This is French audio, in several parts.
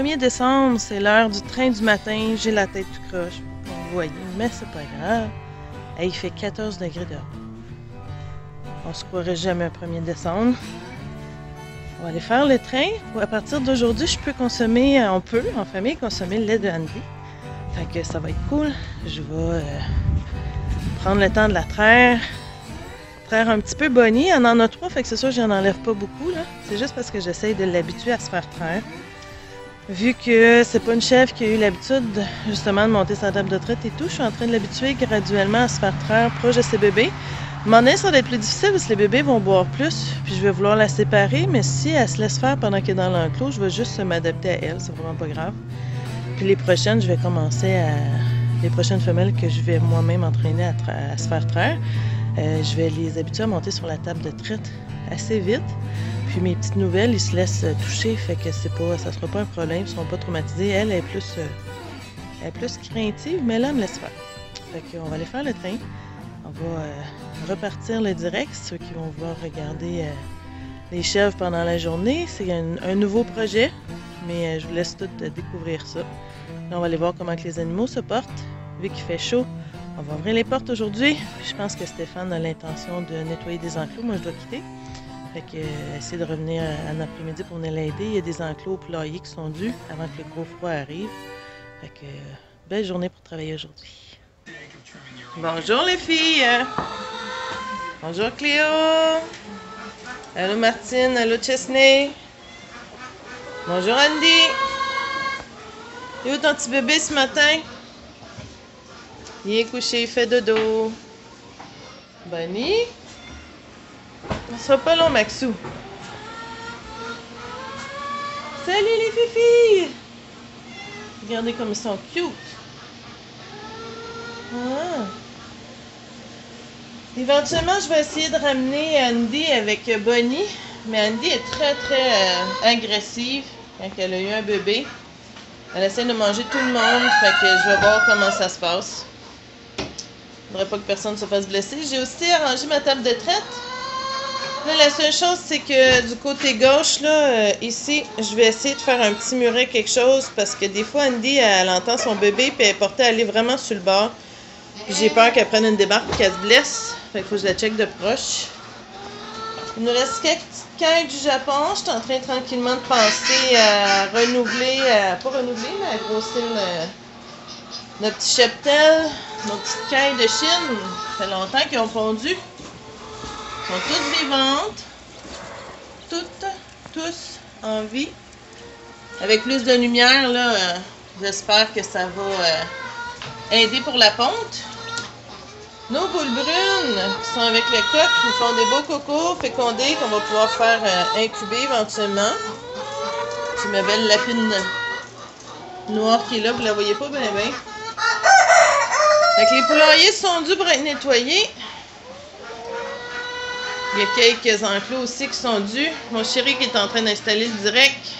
1er décembre, c'est l'heure du train du matin. J'ai la tête tout croche, vous voyez, mais c'est pas grave. Et il fait 14 degrés dehors. On se croirait jamais un 1er décembre. On va aller faire le train. À partir d'aujourd'hui, on peut en famille consommer le lait de Andy. Fait que ça va être cool. Je vais prendre le temps de la traire un petit peu Bonnie. Elle en a 3, fait que c'est sûr que j'en enlève pas beaucoup, là. C'est juste parce que j'essaye de l'habituer à se faire traire. Vu que c'est pas une chèvre qui a eu l'habitude justement de monter sa table de traite et tout, je suis en train de l'habituer graduellement à se faire traire proche de ses bébés. À un moment donné, ça va être plus difficile parce que les bébés vont boire plus, puis je vais vouloir la séparer, mais si elle se laisse faire pendant qu'elle est dans l'enclos, je vais juste m'adapter à elle, c'est vraiment pas grave. Puis les prochaines, je vais commencer à... Les prochaines femelles que je vais moi-même entraîner à se faire traire, je vais les habituer à monter sur la table de traite assez vite. Puis mes petites nouvelles, ils se laissent toucher, fait que ça sera pas un problème, ils seront pas traumatisés. Elle est plus craintive, mais là, elle me laisse faire. Fait qu'on va aller faire le train. On va repartir le direct, ceux qui vont vouloir regarder les chèvres pendant la journée. C'est un nouveau projet, mais je vous laisse tout découvrir ça. Là, on va aller voir comment que les animaux se portent. Vu qu'il fait chaud, on va ouvrir les portes aujourd'hui. Je pense que Stéphane a l'intention de nettoyer des enclos. Moi, je dois quitter. Fait que essayer de revenir en après-midi pour venir l'aider. Il y a des enclos poulaillers qui sont dus avant que le gros froid arrive. Fait que belle journée pour travailler aujourd'hui. Bonjour les filles! Bonjour Cléo! Allô Martine, allô Chesney! Bonjour Andy! Et où ton petit bébé ce matin? Il est couché, il fait dodo. Bonnie? On sera pas long, Maxou. Salut les filles! Regardez comme ils sont cute! Ah. Éventuellement, je vais essayer de ramener Andy avec Bonnie. Mais Andy est très agressive quand elle a eu un bébé. Elle essaie de manger tout le monde, fait que je vais voir comment ça se passe. Il ne faudrait pas que personne se fasse blesser. J'ai aussi arrangé ma table de traite. Là, la seule chose, c'est que du côté gauche, là, ici, je vais essayer de faire un petit muret, quelque chose, parce que des fois, Andy, elle entend son bébé, puis elle est portée à aller vraiment sur le bord. J'ai peur qu'elle prenne une débarque et qu'elle se blesse. Fait qu'il faut que je la check de proche. Il nous reste quelques petites cailles du Japon. Je suis en train tranquillement de penser à renouveler, pas renouveler, mais à grossir notre petit cheptel, nos petites cailles de Chine. Ça fait longtemps qu'ils ont pondu. Ils sont toutes vivantes. Tous en vie. Avec plus de lumière, là, j'espère que ça va aider pour la ponte. Nos boules brunes qui sont avec le coq, nous font des beaux cocos fécondés qu'on va pouvoir faire incuber éventuellement. J'ai ma belle lapine noire qui est là, vous la voyez pas bien. Fait que les poulaillers sont dus pour être nettoyés. Il y a quelques enclos aussi qui sont dus. Mon chéri qui est en train d'installer le direct.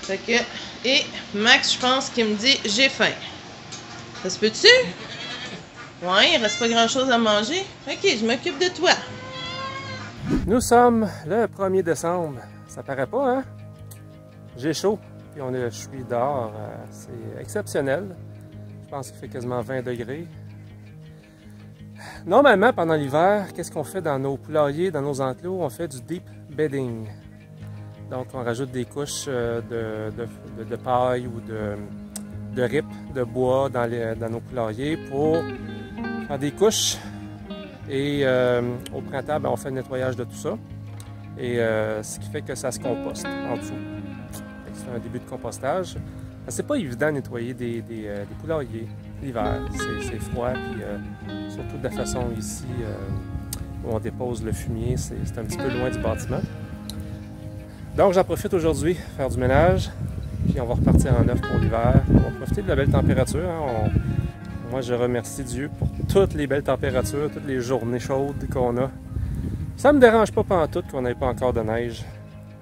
Fait que, et Max, je pense qu'il me dit j'ai faim. Ça se peut-tu? Ouais, il reste pas grand-chose à manger. Ok, je m'occupe de toi. Nous sommes le 1er décembre. Ça paraît pas, hein? J'ai chaud. Puis je suis dehors. C'est exceptionnel. Je pense qu'il fait quasiment 20 degrés. Normalement, pendant l'hiver, qu'est-ce qu'on fait dans nos poulaillers, dans nos enclos? On fait du deep bedding. Donc, on rajoute des couches de paille ou de rip, de bois dans nos poulaillers pour faire des couches. Et au printemps, ben, on fait le nettoyage de tout ça. Et ce qui fait que ça se composte en dessous. C'est un début de compostage. C'est pas évident de nettoyer des poulaillers l'hiver. C'est froid, puis surtout de la façon ici où on dépose le fumier, c'est un petit peu loin du bâtiment. Donc j'en profite aujourd'hui, faire du ménage, puis on va repartir en neuf pour l'hiver. On va profiter de la belle température. Hein. Moi je remercie Dieu pour toutes les belles températures, toutes les journées chaudes qu'on a. Ça me dérange pas pantoute qu'on n'ait pas encore de neige.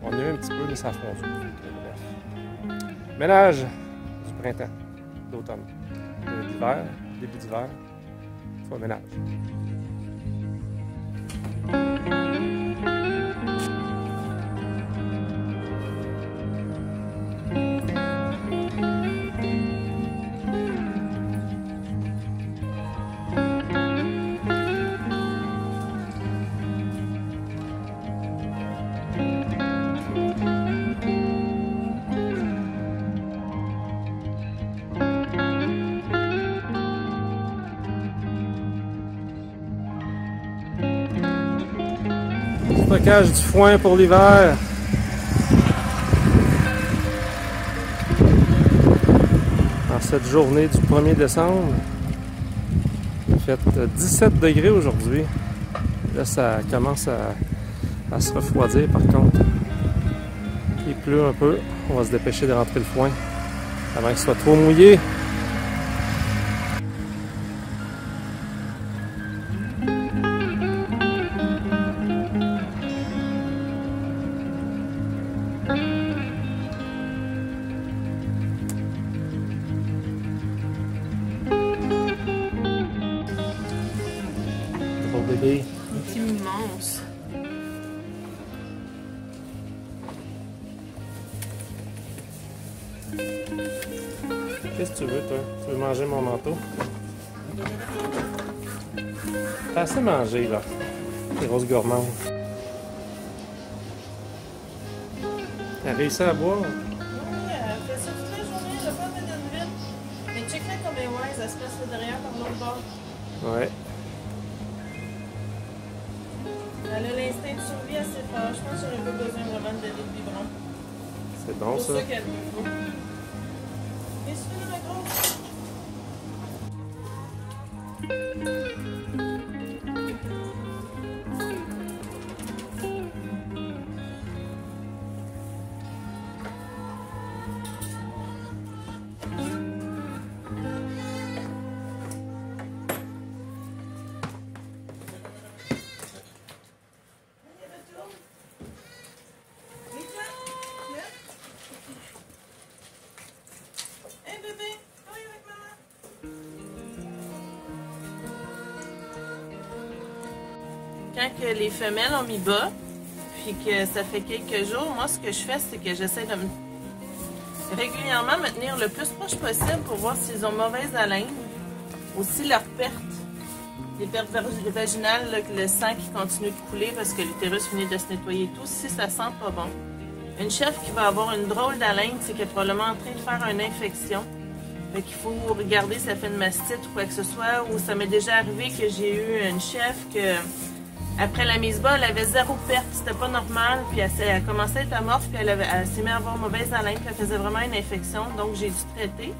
On a eu un petit peu, mais ça a fondu. Bref. Ménage du printemps, d'automne, d'hiver, début d'hiver, fois ménage. Stockage du foin pour l'hiver. En cette journée du 1er décembre. Il fait 17 degrés aujourd'hui. Là, ça commence à se refroidir par contre. Il pleut un peu. On va se dépêcher de rentrer le foin avant qu'il soit trop mouillé. Bon bébé. Il est immense. Qu'est-ce que tu veux, toi? Tu veux manger mon manteau? T'as assez mangé, là. Les grosses gourmandes. T'as réussi à boire? Oui, elle fait ça toute la journée, elle a pas de vide. Mais check-la comme elle est wise, elle se passe là derrière par l'autre bord. Ouais. Elle a l'instinct de survie assez fort. Je pense que j'aurais pas besoin vraiment de donner de biberon. C'est bon, C'est ça. pour ça qu'elle veut pas. Qu'est-ce que tu fais, ma grosse? Quand que les femelles ont mis bas, puis que ça fait quelques jours, moi ce que je fais, c'est que j'essaie de régulièrement me tenir le plus proche possible pour voir s'ils ont mauvaise haleine. Aussi leur perte, les pertes vaginales, là, le sang qui continue de couler parce que l'utérus finit de se nettoyer et tout, si ça sent pas bon. Une chèvre qui va avoir une drôle d'haleine, c'est qu'elle est probablement en train de faire une infection. Fait qu'il faut regarder si elle fait une mastite ou quoi que ce soit, ou ça m'est déjà arrivé que j'ai eu une chèvre que après la mise bas, elle avait zéro perte, c'était pas normal, puis elle a commencé à être amorphe, puis elle s'est mise à avoir mauvaise haleine, puis elle faisait vraiment une infection, donc j'ai dû traiter.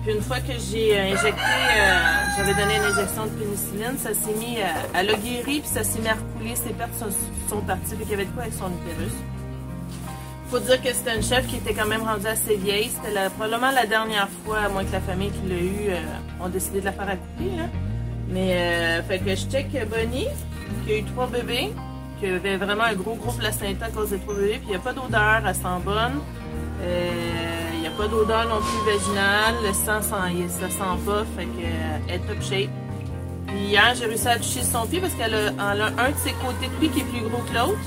Puis une fois que j'ai injecté, j'avais donné une injection de pénicilline, ça s'est mis, elle a guéri, puis ça s'est mis à recouler, ses pertes sont parties, puis qu'il y avait de quoi avec son utérus. Faut dire que c'était une chèvre qui était quand même rendue assez vieille, c'était probablement la dernière fois, à moins que la famille qui l'a eu, ont décidé de la faire accouper, là. Mais, fait que je check Bonnie, qui a eu 3 bébés, qui avait vraiment un gros placenta à cause des 3 bébés, puis il n'y a pas d'odeur, elle sent bonne. Il n'y a pas d'odeur non plus vaginale, le sang, ça sent pas, fait qu'elle est top shape. Puis hier, j'ai réussi à toucher son pied parce qu'elle a un de ses côtés de pied qui est plus gros que l'autre.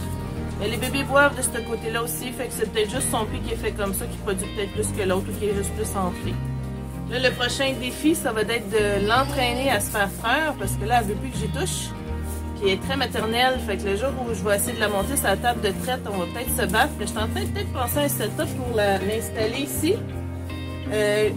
Mais les bébés boivent de ce côté-là aussi, fait que c'est peut-être juste son pied qui est fait comme ça, qui produit peut-être plus que l'autre ou qui est juste plus enflé. Là, le prochain défi, ça va être de l'entraîner à se faire frère parce que là, elle veut plus que j'y touche. Puis elle est très maternelle, fait que le jour où je vais essayer de la monter sur la table de traite, on va peut-être se battre. Mais je suis en train de peut-être penser à un setup pour l'installer ici.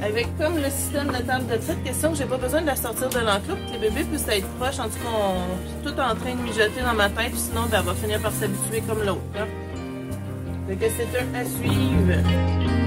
Avec comme le système de table de traite, question que j'ai pas besoin de la sortir de l'enclos pour que les bébés puissent être proches. En tout cas, on est tout en train de mijoter dans ma tête, sinon ben, elle va finir par s'habituer comme l'autre. Fait que c'est un à suivre.